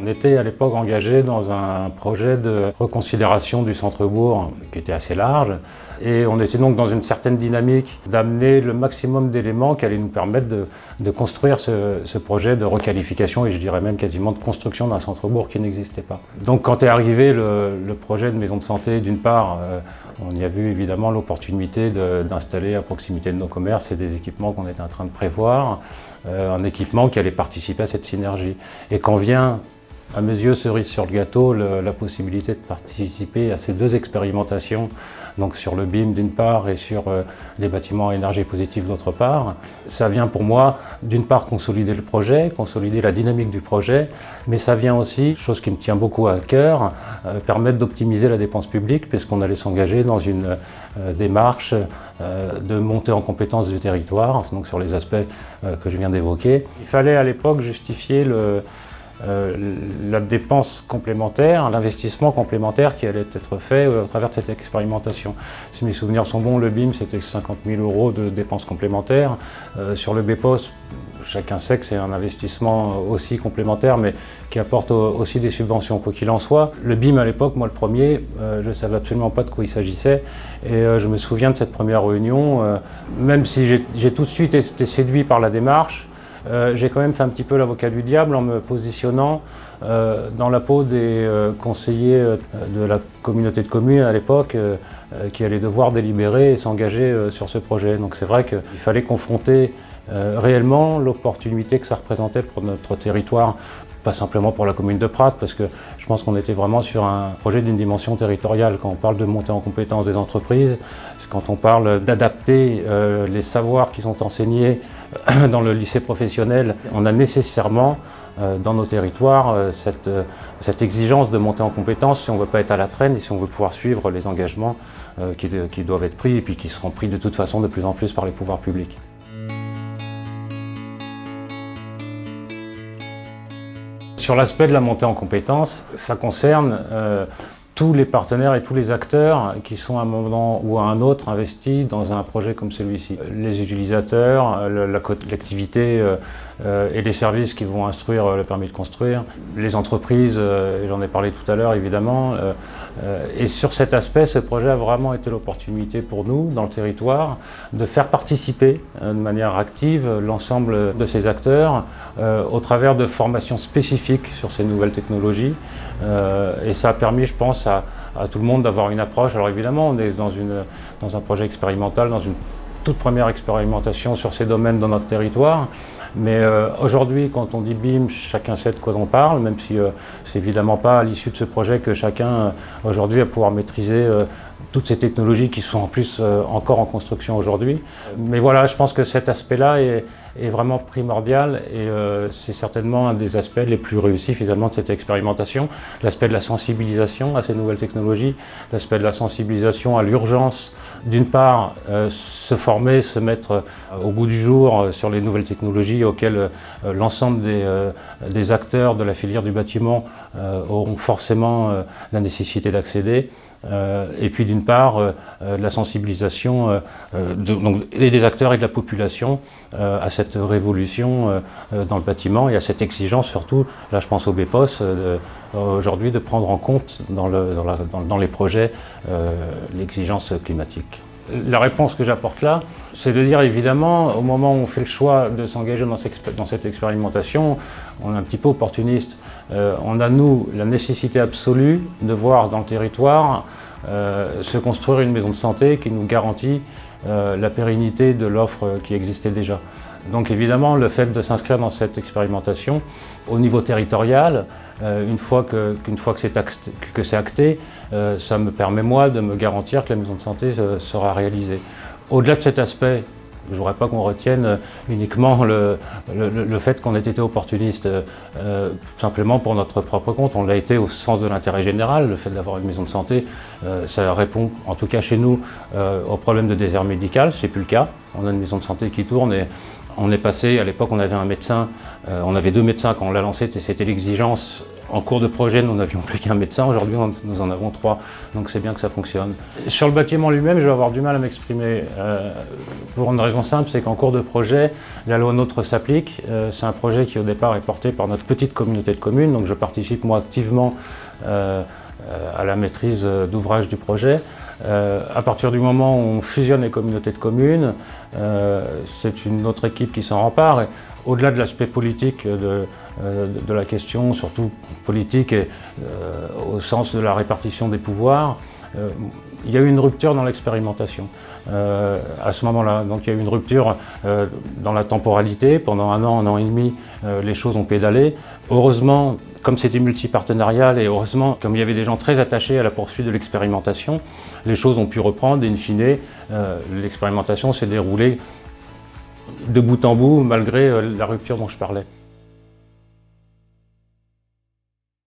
On était à l'époque engagé dans un projet de reconsidération du centre-bourg qui était assez large et on était donc dans une certaine dynamique d'amener le maximum d'éléments qui allaient nous permettre de construire ce projet de requalification et je dirais même quasiment de construction d'un centre-bourg qui n'existait pas. Donc quand est arrivé le projet de maison de santé, d'une part, on y a vu évidemment l'opportunité d'installer à proximité de nos commerces et des équipements qu'on était en train de prévoir, un équipement qui allait participer à cette synergie. Et quand vient, à mes yeux, cerise sur le gâteau, la possibilité de participer à ces deux expérimentations, donc sur le BIM d'une part et sur les bâtiments à énergie positive d'autre part, ça vient pour moi d'une part consolider le projet, consolider la dynamique du projet, mais ça vient aussi, chose qui me tient beaucoup à cœur, permettre d'optimiser la dépense publique puisqu'on allait s'engager dans une démarche de montée en compétence du territoire, donc sur les aspects que je viens d'évoquer. Il fallait à l'époque justifier la dépense complémentaire, l'investissement complémentaire qui allait être fait au travers de cette expérimentation. Si mes souvenirs sont bons, le BIM c'était 50 000 € de dépenses complémentaires. Sur le BEPOS, chacun sait que c'est un investissement aussi complémentaire mais qui apporte aussi des subventions. Quoi qu'il en soit, le BIM à l'époque, moi le premier, je ne savais absolument pas de quoi il s'agissait et je me souviens de cette première réunion, même si j'ai tout de suite été séduit par la démarche. J'ai quand même fait un petit peu l'avocat du diable en me positionnant dans la peau des conseillers de la communauté de communes à l'époque qui allaient devoir délibérer et s'engager sur ce projet. Donc c'est vrai qu'il fallait confronter réellement l'opportunité que ça représentait pour notre territoire, pas simplement pour la commune de Prat, parce que je pense qu'on était vraiment sur un projet d'une dimension territoriale. Quand on parle de montée en compétence des entreprises, quand on parle d'adapter les savoirs qui sont enseignés dans le lycée professionnel, on a nécessairement dans nos territoires cette exigence de monter en compétence si on ne veut pas être à la traîne et si on veut pouvoir suivre les engagements qui doivent être pris et puis qui seront pris de toute façon de plus en plus par les pouvoirs publics. Sur l'aspect de la montée en compétences, ça concerne tous les partenaires et tous les acteurs qui sont à un moment ou à un autre investis dans un projet comme celui-ci. Les utilisateurs, la collectivité et les services qui vont instruire le permis de construire, les entreprises, et j'en ai parlé tout à l'heure évidemment. Et sur cet aspect, ce projet a vraiment été l'opportunité pour nous, dans le territoire, de faire participer de manière active l'ensemble de ces acteurs au travers de formations spécifiques sur ces nouvelles technologies. Et ça a permis, je pense, à tout le monde d'avoir une approche. Alors évidemment, on est dans un projet expérimental, dans une toute première expérimentation sur ces domaines dans notre territoire. Mais aujourd'hui, quand on dit BIM, chacun sait de quoi on parle, même si c'est évidemment pas à l'issue de ce projet que chacun aujourd'hui va pouvoir maîtriser toutes ces technologies qui sont en plus encore en construction aujourd'hui. Mais voilà, je pense que cet aspect-là est vraiment primordial et c'est certainement un des aspects les plus réussis finalement de cette expérimentation. L'aspect de la sensibilisation à ces nouvelles technologies, l'aspect de la sensibilisation à l'urgence, d'une part se former, se mettre au goût du jour sur les nouvelles technologies auxquelles l'ensemble des acteurs de la filière du bâtiment auront forcément la nécessité d'accéder. Et puis d'une part, la sensibilisation des acteurs et de la population à cette révolution dans le bâtiment et à cette exigence surtout, là je pense au BEPOS, aujourd'hui de prendre en compte dans les projets l'exigence climatique. La réponse que j'apporte là, c'est de dire évidemment, au moment où on fait le choix de s'engager dans cette expérimentation, on est un petit peu opportuniste. On a, nous, la nécessité absolue de voir dans le territoire se construire une maison de santé qui nous garantit la pérennité de l'offre qui existait déjà. Donc évidemment, le fait de s'inscrire dans cette expérimentation au niveau territorial, une fois que c'est acté, ça me permet moi de me garantir que la maison de santé sera réalisée. Au-delà de cet aspect, je ne voudrais pas qu'on retienne uniquement le fait qu'on ait été opportuniste simplement pour notre propre compte. On l'a été au sens de l'intérêt général. Le fait d'avoir une maison de santé, ça répond, en tout cas chez nous, au problème de désert médical. Ce n'est plus le cas. On a une maison de santé qui tourne et on est passé, à l'époque on avait un médecin, on avait 2 médecins quand on l'a lancé, c'était l'exigence. En cours de projet, nous n'avions plus qu'un médecin. Aujourd'hui, nous en avons 3. Donc c'est bien que ça fonctionne. Sur le bâtiment lui-même, je vais avoir du mal à m'exprimer. Pour une raison simple, c'est qu'en cours de projet, la loi NOTRe s'applique. C'est un projet qui au départ est porté par notre petite communauté de communes. Donc je participe moi activement à la maîtrise d'ouvrage du projet. À partir du moment où on fusionne les communautés de communes, c'est une autre équipe qui s'en rempare. Et au-delà de l'aspect politique de la question, surtout politique et au sens de la répartition des pouvoirs, il y a eu une rupture dans l'expérimentation à ce moment-là. Donc il y a eu une rupture dans la temporalité. Pendant un an et demi, les choses ont pédalé. Heureusement, comme c'était multipartenarial et heureusement, comme il y avait des gens très attachés à la poursuite de l'expérimentation, les choses ont pu reprendre et in fine, l'expérimentation s'est déroulée de bout en bout malgré la rupture dont je parlais.